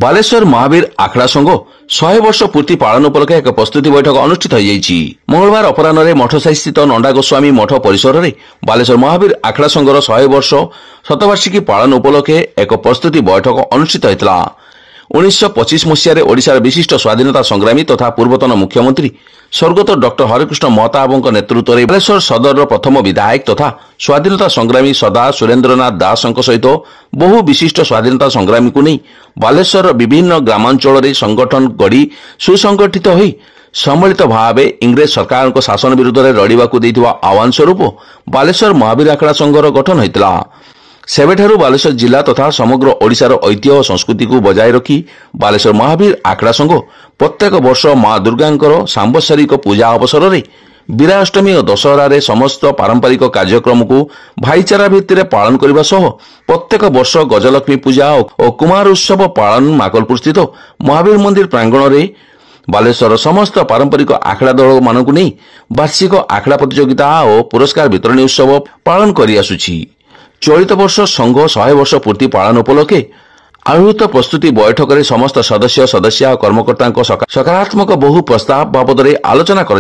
बालेश्वर महावीर आखड़ा संघ 100 वर्ष पूर्ति पालन उपलक्षे एक प्रस्तुति बैठक अनुष्ठित होईଯାଇଛି। मंगलवार अपराह्न मठसाही स्थित नंदा गोस्वामी मठ परिसर में बालेश्वर महावीर आखड़ा संघर 100 वर्ष शतवार्षिकी पालन उपलक्षे एक प्रस्तुति बैठक अनुष्ठित होता। 1925 मसीह ओडिशार विशिष्ट स्वाधीनता संग्रामी तथा पूर्वतन मुख्यमंत्री स्वर्गत डॉक्टर हरिकृष्ण महताबों नेतृत्व में बालेश्वर सदर प्रथम विधायक तथा स्वाधीनता संग्रामी सरदार सुरेन्द्रनाथ दास सहित बहु विशिष्ट स्वाधीनता संग्रामी को नहीं बालेश्वर विभिन्न ग्रामांचल संगठन गढ़ी सुसंगठित हो सम्मिलित भाव इंग्रेज सरकार शासन विरुद्ध में लड़वा आह्वान स्वरूप बालेश्वर महावीर आखड़ा संघर गठन होता। सेबेठारु बालेश्वर जिला तथा समग्र ओडिशार ऐतिह्य और संस्कृति को बजाय रखी बालेश्वर महावीर आखड़ा संघ प्रत्येक वर्ष मां दुर्गांकर सांबत्सरिक पूजा अवसर में वीराष्टमी और दशहरा समस्त पारंपरिक कार्यक्रम को भाईचारा भित्तिरे पालन करने सह प्रत्येक वर्ष गजलक्ष्मी पूजा और कुमार उत्सव पालन माकलपुर स्थित महावीर मंदिर प्रांगण में बालेश्वर समस्त पारंपरिक आखड़ा दल मानक नहीं वार्षिक आखड़ा प्रतियोगिता और पुरस्कार वितरण उत्सव पालन कर आसुछि। चलित वर्ष संघ 100 वर्ष पूर्ति पालन उपलक्षे आहूत प्रस्तुति बैठक में समस्त सदस्य और कर्मकर्ता सकारात्मक बहु प्रस्ताव बाबद में आलोचना कर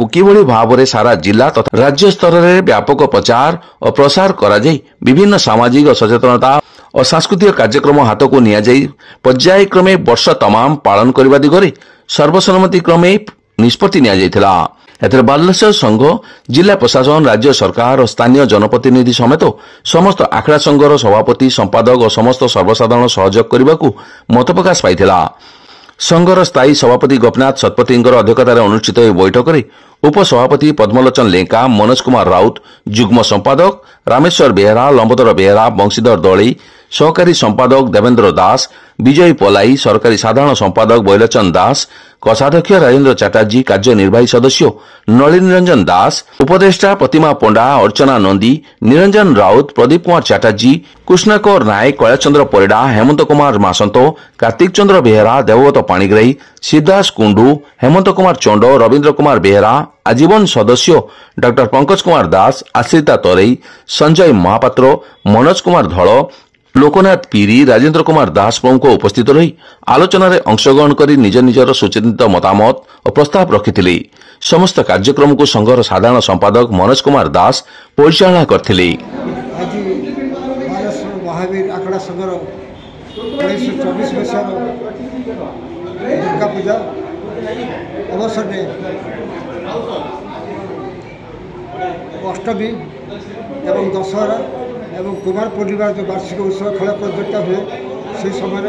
किभली भाव में सारा जिला तथा राज्य स्तर में व्यापक प्रचार और प्रसार करा जाई विभिन्न सामाजिक सचेतनता और सांस्कृतिक कार्यक्रम हाथ को निया जाई पर्याय क्रमे वर्ष तमाम पालन करने दिगरे सर्वसम्मति क्रमे निष्पत्ति निया जाइथिला। एथर बालेश्वर संघ जिला प्रशासन राज्य सरकार और स्थानीय जनप्रतिनिधि समेत समस्त आखड़ा संघर सभापति संपादक और समस्त सर्वसाधारण सहयोग करने को मत प्रकाश पाइथिला। संघर स्थायी सभापति गोपीनाथ शतपथी अध्यक्षतार अनुष्ठित बैठक में उपसभापति पद्मलोचन लेंका, मनोज कुमार राउत, जुग्म संपादक रामेश्वर बेहरा, लंबोदर बेहरा, बंशीधर दलई, सहकारी संपादक देवेंद्र दास, विजय पलाई, सरकारी साधारण संपादक बैलोचन दास, कोषाध्यक्ष राजेन्द्र चटर्जी, कार्यनिर्वाही सदस्य नलिनी रंजन दास, उपदेष्टा प्रतिमा पंडा, अर्चना नंदी, निरंजन राउत, प्रदीप कुमार चटर्जी, कृष्ण कौर नायक, कैलाशचंद्र परिडा, हेमंत कुमार मासंतो, कार्तिक चंद्र बेहरा, देवव्रत पाणिग्राही, सिद्धार्थ कुंडू, हेमंत कुमार चंडो, रवीन्द्र कुमार बेहरा, आजीवन सदस्य डॉक्टर पंकज कुमार दास, आश्रिता तरेई, संजय महापात्र, मनोज कुमार धड़, लोकनाथ पीरी, राजेन्द्र कुमार दास प्रमुख उपस्थित रही आलोचना रे अंशग्रहण करी निज निजर सुचिंतित मतामत और प्रस्ताव रखिथिले। समस्त कार्यक्रम को संघर साधारण संपादक मनोज कुमार दास परिचालना करथिले। आज बालेश्वर महावीर आखड़ा संघर 1924 मसीह दुर्गा पूजा अवसर में अष्टमी एवं दशहरा एवं कुमार पूर्णिमा जो वार्षिक उत्सव खेल प्रतियोगिता हुए से समय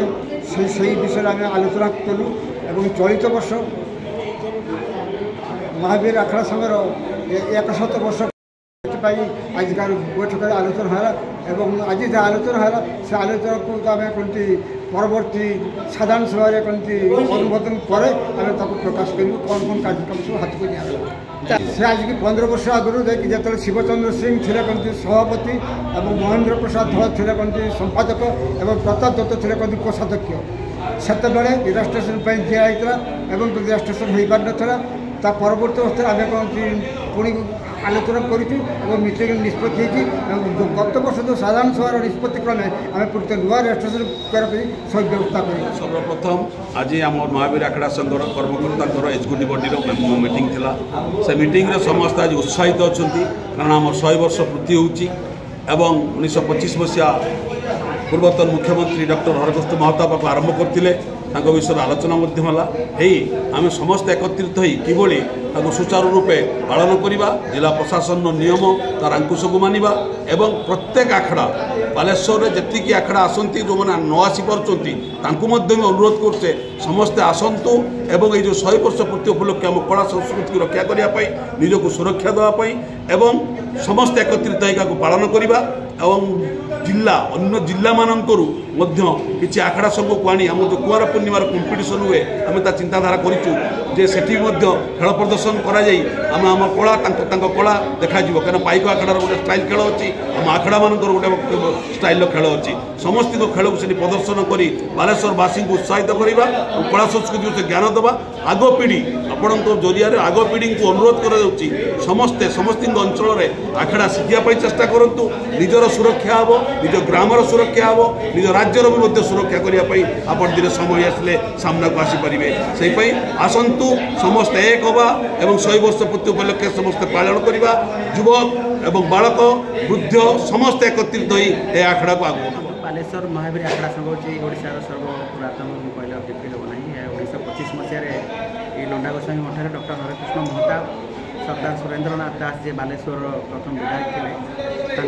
विषय में आलोचना कलु एवं चलित वर्ष महावीर आखड़ा संघर 100 वर्ष आज बैठक आलोचना है आज जहाँ आलोचना है से आलोचना को आम कमी परवर्ती साधारण सभा अनुमोदन पर आम प्रकाश करूँ कौन कौन कार्यक्रम सब हाथ को दिया से आज की 15 वर्ष आगु जो शिवचंद्र सिंह थे कमी सभापति और महेंद्र प्रसाद धल थे कमी संपादक और प्रताप दत्त थे कमी कोषाध्यक्ष से रेजिस्ट्रेशन दिखाई एवं रेजिस्ट्रेशन हो पार ना परवर्त अवस्था आम कमी पुणी आलोचना करीटिंग निष्पत्ति गत वर्ष जो साधारण सभा निष्पत्ति क्रमे आम पूरी नुआ रेजिस्ट्रेशन करने सब व्यवस्था कर सर्वप्रथम आज आम महावीर आखड़ा संघर कर्मकर्ता एग्जीक्यूटिव बॉडी मीटिंग थिला से मीटिंग रे समस्त आज उत्साहित अच्छा कारण आम 100 वर्ष पूर्ति होउची एवं 1925 मसीहा पूर्वतन मुख्यमंत्री डॉक्टर हरिकृष्ण महताब को आरंभ करते विषय आलोचना आम समस्त एकत्रित हो किभली सुचारू रूपे पालन करवा जिला प्रशासन नियम तार अंकुश को मानिबा एवं प्रत्येक आखड़ा बालेश्वर में जी आखड़ा आसती जो मैंने न आसीपार्टी अनुरोध करते समस्ते आसतु एवं ये 100 वर्ष पूर्ति उपलक्षे आम कला संस्कृति रक्षा करने निजक सुरक्षा देवाई एवं समस्त एकत्रित होगा पालन करवा एवं जिला अन्य जिला मानकरू किसी आखड़ा संघ को आनी आम जो कुआर पूर्णिमार कंपिटिशन हुए आम चिंताधारा करूँ जे सेठी खेल प्रदर्शन कराई आम आम कला कला देखा कहीं पाइक आखड़ार गोटे स्टाइल खेल अच्छी आम आखड़ा मान गोटे स्टाइल खेल अच्छी समस्त खेल को प्रदर्शन कर बालेश्वरवासी को उत्साहित करवा कला संस्कृति को ज्ञान देवा आग पीढ़ी आपण जरिया आग पीढ़ी को अनुरोध कर समस्त अंचल में आखड़ा शिखापी चेष्टा करूँ निजर सुरक्षा हम निज ग्रामर सुरक्षा हे निज राज्यर भी सुरक्षा करने आपण दिन समय आसले सामना को आसीपारे से आसतु समस्त एक हवा एवं 100 वर्ष पूर्ति उपलक्षे समस्त पालन करवा युवक एवं बालक वृद्ध समस्त एकत्रित हो आखड़ा को आगे बालेश्वर महावीर आखड़ा संघ हूँ ओडार सर्वपुरातन कहले अत्युक्ति हम ना 1925 मसीह लंडा गोस्वामी मठार डॉक्टर हरेकृष्ण महताब सरदार सुरेंद्रनाथ दास जी बालेश्वर प्रथम विधायक थे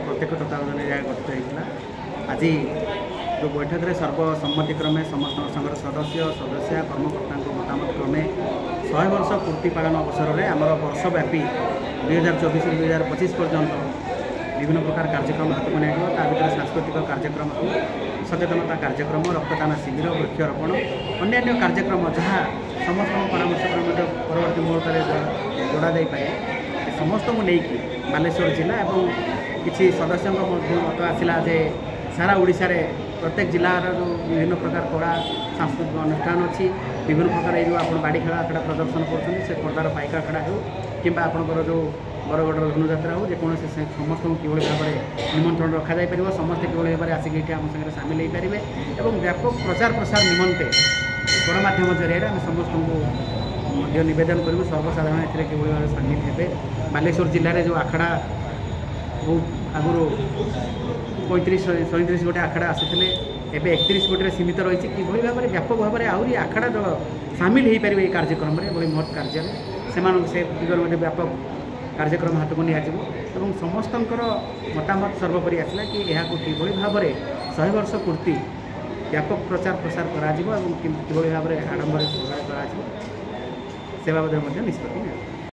प्रत्येक तत्वावधान गठित होता आज जो बैठक में सर्वसम्मतिक्रमे समस्त संघर सदस्य सदस्य कर्मकर्ता मतामत क्रमे 100 वर्ष पूर्ति पालन अवसर में आम वर्षव्यापी 2024 2025 पर्यंत विभिन्न प्रकार कार्यक्रम हाथ में निया ता भर सांस्कृतिक कार्यक्रम सचेतनता कार्यक्रम रक्तदान शिविर वृक्षरोपण अन्य कार्यक्रम जहाँ समस्त परामर्श परवर्ती मुहूर्त जोड़ा पाए समस्त को लेकिन बालेश्वर जिला और किसी सदस्य मत आसला जे सारा ओडिशा रे प्रत्येक जिलार जो विभिन्न प्रकार कला सांस्कृतिक अनुष्ठान अच्छी विभिन्न प्रकार ये जो आप बाड़ी खेल आखड़ा प्रदर्शन कर खोर्धार पाइक आखड़ा हो कि आपंकर जो बरगढ़ धनुजात्रा हो जेकोसी समस्त कि भाव में निमंत्रण रखा जापर समस्ते कि भाव में आसिक आम सागर सामिल हो पारे और व्यापक प्रचार प्रसार निमंते गणमाध्यम जरिए आम समस्त को नवेदन करूँ सर्वसाधारण ए कि भाव में सामिल हे बालेश्वर जिले में जो आखड़ा बहुत आगुरी 35-37 गोटे आखड़ा आसी एवं 31 गोटे सीमित रही कि भाव में व्यापक भाव में आहरी आखड़ा जो सामिल हो पारे कार्यक्रम में बड़ी महत् कार्य से दिगरे मध्य व्यापक कार्यक्रम हाथ को नियाजिव समस्त मतामत सर्वोपरि आसला कि यह कि भाव में 100 वर्ष पूर्ति व्यापक प्रचार प्रसार करा कि भाव में आडंबर से बाबद निष्पत्ति निया